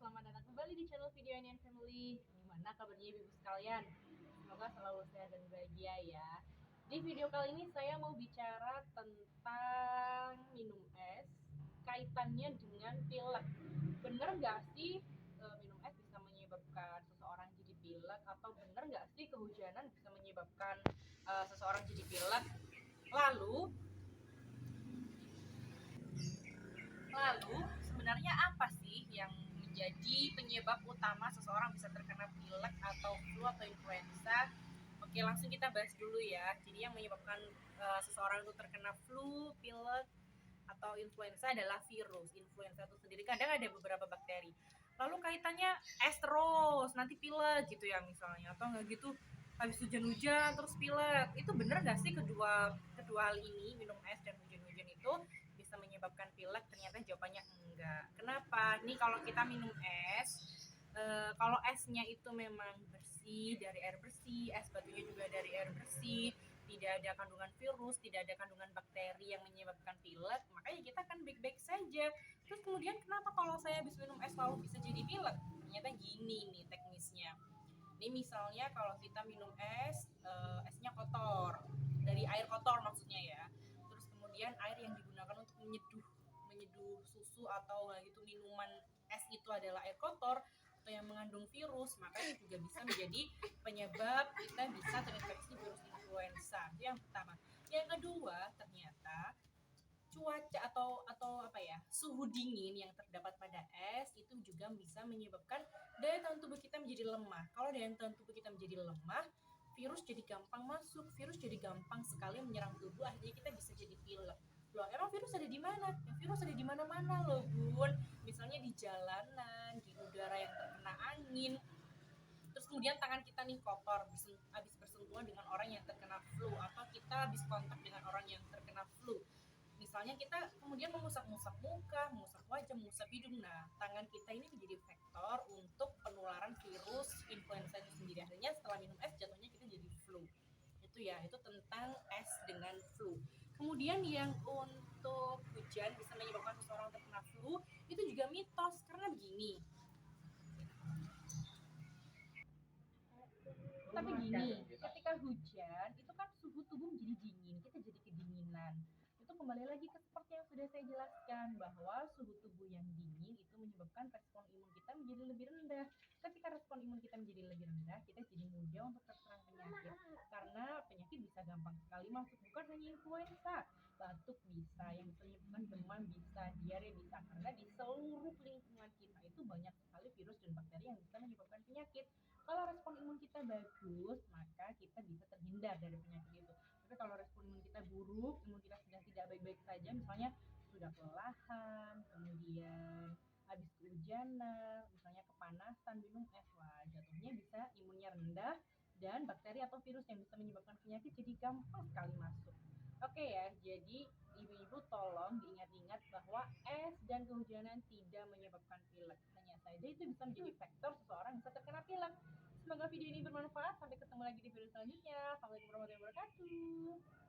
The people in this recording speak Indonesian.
selamat datang kembali di channel Video Anian Family. Gimana kabarnya ibu sekalian? Semoga selalu sehat dan bahagia ya. Di video kali ini saya mau bicara tentang minum es, kaitannya dengan pilek. Bener nggak sih minum es bisa menyebabkan seseorang jadi pilek? Atau bener nggak sih kehujanan bisa menyebabkan seseorang jadi pilek? Lalu Lalu, sebenarnya apa sih yang menjadi penyebab utama seseorang bisa terkena pilek atau flu atau influenza? Oke, langsung kita bahas dulu ya. Jadi yang menyebabkan seseorang itu terkena flu, pilek, atau influenza adalah virus. Influenza itu sendiri kadang ada beberapa bakteri. Lalu kaitannya es terus, nanti pilek gitu ya misalnya. Atau enggak gitu habis hujan-hujan terus pilek. Itu bener gak sih kedua kedua hal ini, minum es dan hujan-hujan itu bisa menyebabkan pilek? Ternyata jawabannya enggak. Kenapa? Nih kalau kita minum es, kalau esnya itu memang bersih, dari air bersih, es batunya juga dari air bersih, tidak ada kandungan virus, tidak ada kandungan bakteri yang menyebabkan pilek, makanya kita akan baik-baik saja. Terus kemudian kenapa kalau saya habis minum es lalu bisa jadi pilek? Ternyata gini nih teknisnya. Ini misalnya kalau kita minum es, esnya kotor, dari air kotor maksudnya ya. Terus kemudian air yang digunakan untuk menyeduh susu atau gitu minuman es itu adalah air kotor atau yang mengandung virus, maka itu juga bisa menjadi penyebab kita bisa terinfeksi virus influenza. Itu yang pertama. Yang kedua, ternyata cuaca atau apa ya, suhu dingin yang terdapat pada es itu juga bisa menyebabkan daya tahan tubuh kita menjadi lemah. Kalau daya tahan tubuh kita menjadi lemah, virus jadi gampang masuk, virus jadi gampang sekali menyerang tubuh, akhirnya kita bisa jadi pilek. Loh, emang virus ada di mana? Ya, virus ada di mana-mana loh, Bun. Misalnya di jalanan, di udara yang terkena angin. Terus kemudian tangan kita nih kotor, habis bersentuhan dengan orang yang terkena flu, atau kita habis kontak dengan orang yang terkena flu. Misalnya kita kemudian mengusap-ngusap muka, mengusap wajah, mengusap hidung. Nah, tangan kita ini menjadi vektor untuk penularan virus influenza itu sendiri. Akhirnya setelah minum es jatuhnya kita jadi flu. Itu ya, itu tentang es dengan flu. Kemudian yang untuk hujan bisa menyebabkan seseorang terkena flu, itu juga mitos karena begini. Tapi gini, ketika hujan itu kan suhu tubuh menjadi dingin, kita jadi kedinginan. Itu kembali lagi ke seperti yang sudah saya jelaskan, bahwa suhu tubuh yang dingin itu menyebabkan respon imun kita menjadi lebih rendah. Ketika respon imun kita menjadi lebih rendah, kita jadi mudah untuk terserang penyakit. Karena penyakit bisa gampang sekali masuk, bukan hanya influenza. Batuk bisa, yang bisa menyebabkan demam bisa, diare bisa. Karena di seluruh lingkungan kita itu banyak sekali virus dan bakteri yang bisa menyebabkan penyakit. Kalau respon imun kita bagus, maka kita bisa terhindar dari penyakit itu. Tapi kalau respon imun kita buruk, imun kita sedang tidak baik-baik saja, misalnya sudah kelelahan, kemudian habis kehujanan, misalnya kepanasan, minum es, wah jatuhnya bisa imunnya rendah dan bakteri atau virus yang bisa menyebabkan penyakit jadi gampang sekali masuk. Oke ya, jadi ibu-ibu tolong diingat-ingat bahwa es dan kehujanan tidak menyebabkan pilek. Hanya saja itu bisa menjadi faktor seseorang bisa terkena pilek. Semoga video ini bermanfaat. Sampai ketemu lagi di video selanjutnya. Assalamualaikum warahmatullahi wabarakatuh.